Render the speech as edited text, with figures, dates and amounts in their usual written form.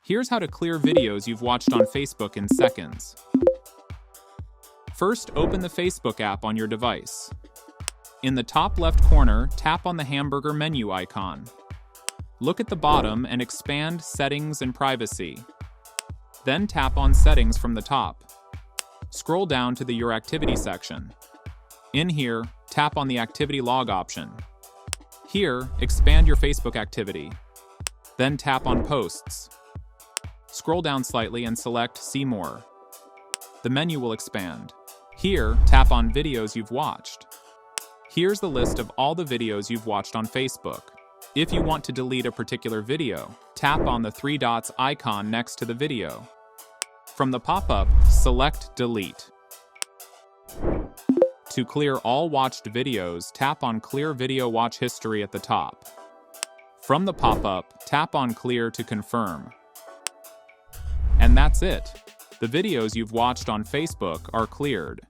Here's how to clear videos you've watched on Facebook in seconds. First, open the Facebook app on your device. In the top left corner, tap on the hamburger menu icon. Look at the bottom and expand Settings and Privacy. Then tap on Settings from the top. Scroll down to the Your Activity section. In here, tap on the Activity Log option. Here, expand your Facebook activity. Then tap on Posts. Scroll down slightly and select See More. The menu will expand. Here, tap on Videos You've Watched. Here's the list of all the videos you've watched on Facebook. If you want to delete a particular video, tap on the three dots icon next to the video. From the pop-up, select Delete. To clear all watched videos, tap on Clear Video Watch History at the top. From the pop-up, tap on Clear to confirm. And that's it. The videos you've watched on Facebook are cleared.